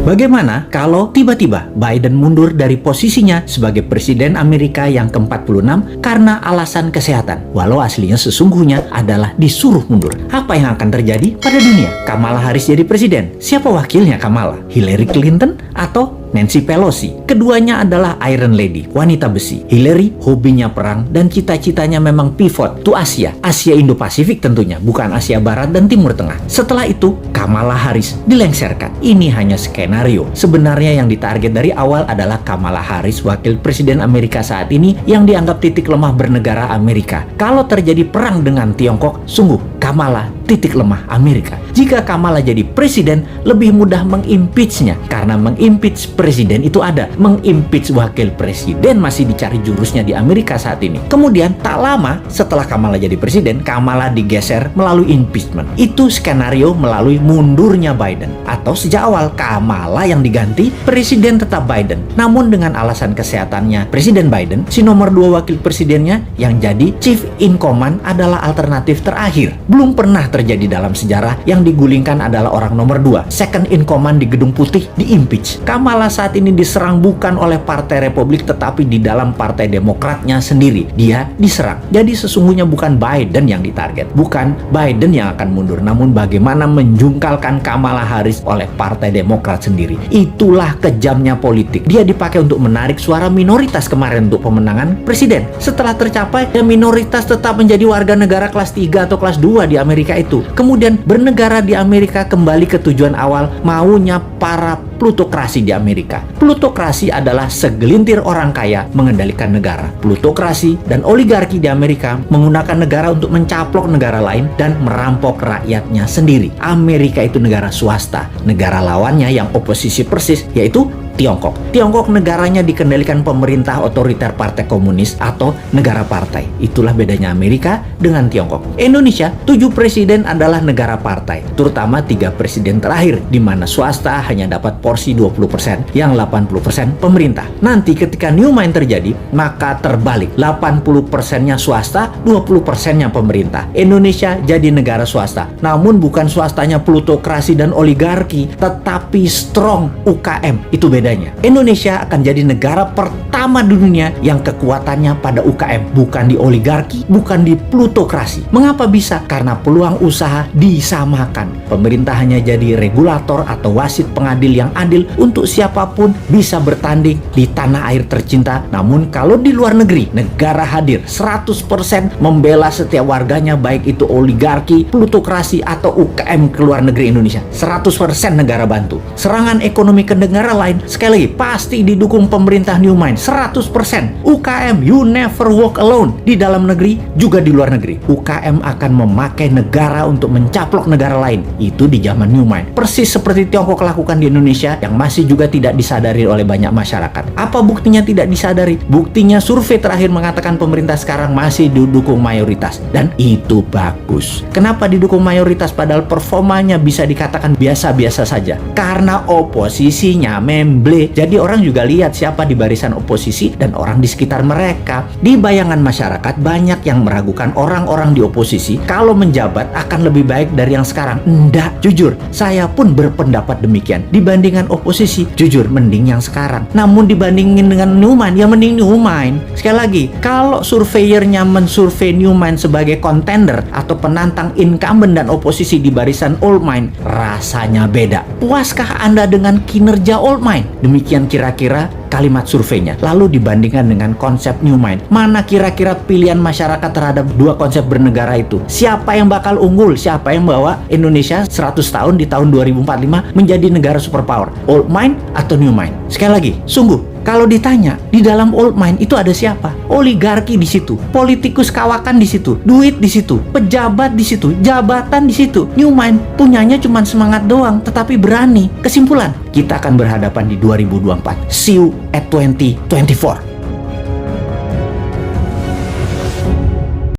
Bagaimana kalau tiba-tiba Biden mundur dari posisinya sebagai Presiden Amerika yang ke-46 karena alasan kesehatan, walau aslinya sesungguhnya adalah disuruh mundur? Apa yang akan terjadi pada dunia? Kamala Harris jadi presiden. Siapa wakilnya Kamala? Hillary Clinton atau Nancy Pelosi? Keduanya adalah Iron Lady, wanita besi. Hillary hobinya perang dan cita-citanya memang pivot to Asia Indo-Pasifik tentunya, bukan Asia Barat dan Timur Tengah. Setelah itu, Kamala Harris dilengsarkan. Ini hanya skenario. Sebenarnya yang ditarget dari awal adalah Kamala Harris, wakil presiden Amerika saat ini yang dianggap titik lemah bernegara Amerika. Kalau terjadi perang dengan Tiongkok, sungguh Kamala titik lemah Amerika. Jika Kamala jadi presiden, lebih mudah mengimpeachnya, karena mengimpeach presiden itu ada, mengimpeach wakil presiden masih dicari jurusnya di Amerika saat ini. Kemudian tak lama setelah Kamala jadi presiden, Kamala digeser melalui impeachment. Itu skenario melalui mundurnya Biden, atau sejak awal Kamala yang diganti, presiden tetap Biden. Namun dengan alasan kesehatannya Presiden Biden, si nomor 2 wakil presidennya yang jadi chief in command adalah alternatif terakhir. Belum pernah terjadi dalam sejarah yang digulingkan adalah orang nomor 2, second in command di Gedung Putih, diimpeach. Kamala saat ini diserang bukan oleh Partai Republik tetapi di dalam Partai Demokratnya sendiri. Dia diserang. Jadi sesungguhnya bukan Biden yang ditarget, bukan Biden yang akan mundur, namun bagaimana menjungkalkan Kamala Harris oleh Partai Demokrat sendiri. Itulah kejamnya politik. Dia dipakai untuk menarik suara minoritas kemarin untuk pemenangan presiden. Setelah tercapai, ya minoritas tetap menjadi warga negara kelas 3 atau kelas 2 di Amerika itu. Kemudian bernegara di Amerika kembali ke tujuan awal, maunya para plutokrasi di Amerika. Plutokrasi adalah segelintir orang kaya mengendalikan negara. Plutokrasi dan oligarki di Amerika menggunakan negara untuk mencaplok negara lain dan merampok rakyatnya sendiri. Amerika itu negara swasta. Negara lawannya yang oposisi persis yaitu Tiongkok. Tiongkok negaranya dikendalikan pemerintah otoriter Partai Komunis atau negara partai. Itulah bedanya Amerika dengan Tiongkok. Indonesia, 7 presiden adalah negara partai, terutama 3 presiden terakhir, di mana swasta hanya dapat porsi 20%, yang 80% pemerintah. Nanti ketika new mind terjadi, maka terbalik, 80%-nya swasta, 20%-nya pemerintah. Indonesia jadi negara swasta, namun bukan swastanya plutokrasi dan oligarki, tetapi strong UKM. Itu bedanya. Indonesia akan jadi negara pertama di dunia yang kekuatannya pada UKM, bukan di oligarki, bukan di plutokrasi. Mengapa bisa? Karena peluang usaha disamakan. Pemerintah hanya jadi regulator atau wasit pengadil yang adil untuk siapapun bisa bertanding di tanah air tercinta. Namun kalau di luar negeri, negara hadir 100% membela setiap warganya, baik itu oligarki, plutokrasi atau UKM ke luar negeri Indonesia. 100% negara bantu. Serangan ekonomi ke negara lain, sekali lagi, pasti didukung pemerintah new mind 100%. UKM, you never walk alone. Di dalam negeri, juga di luar negeri. UKM akan memakai negara untuk mencaplok negara lain. Itu di zaman new mind. Persis seperti Tiongkok lakukan di Indonesia yang masih juga tidak disadari oleh banyak masyarakat. Apa buktinya tidak disadari? Buktinya survei terakhir mengatakan pemerintah sekarang masih didukung mayoritas. Dan itu bagus. Kenapa didukung mayoritas padahal performanya bisa dikatakan biasa-biasa saja? Karena oposisinya memble. Jadi orang juga lihat siapa di barisan oposisi dan orang di sekitar mereka. Di bayangan masyarakat banyak yang meragukan orang-orang di oposisi kalau menjabat akan lebih baik dari yang sekarang. Enggak, jujur, saya pun berpendapat demikian. Dibandingkan oposisi, jujur mending yang sekarang. Namun dibandingin dengan new mind, ya mending new mind. Sekali lagi, kalau surveyornya mensurvei new mind sebagai contender atau penantang incumbent dan oposisi di barisan old mind, rasanya beda. Puaskah Anda dengan kinerja old mind? Demikian kira-kira kalimat surveinya. Lalu dibandingkan dengan konsep new mind, mana kira-kira pilihan masyarakat terhadap dua konsep bernegara itu? Siapa yang bakal unggul? Siapa yang bawa Indonesia 100 tahun di tahun 2045 menjadi negara superpower? Old mind atau new mind? Sekali lagi, sungguh kalau ditanya, di dalam old mind itu ada siapa? Oligarki di situ, politikus kawakan di situ, duit di situ, pejabat di situ, jabatan di situ. New mind punyanya cuma semangat doang, tetapi berani. Kesimpulan, kita akan berhadapan di 2024. See you at 2024.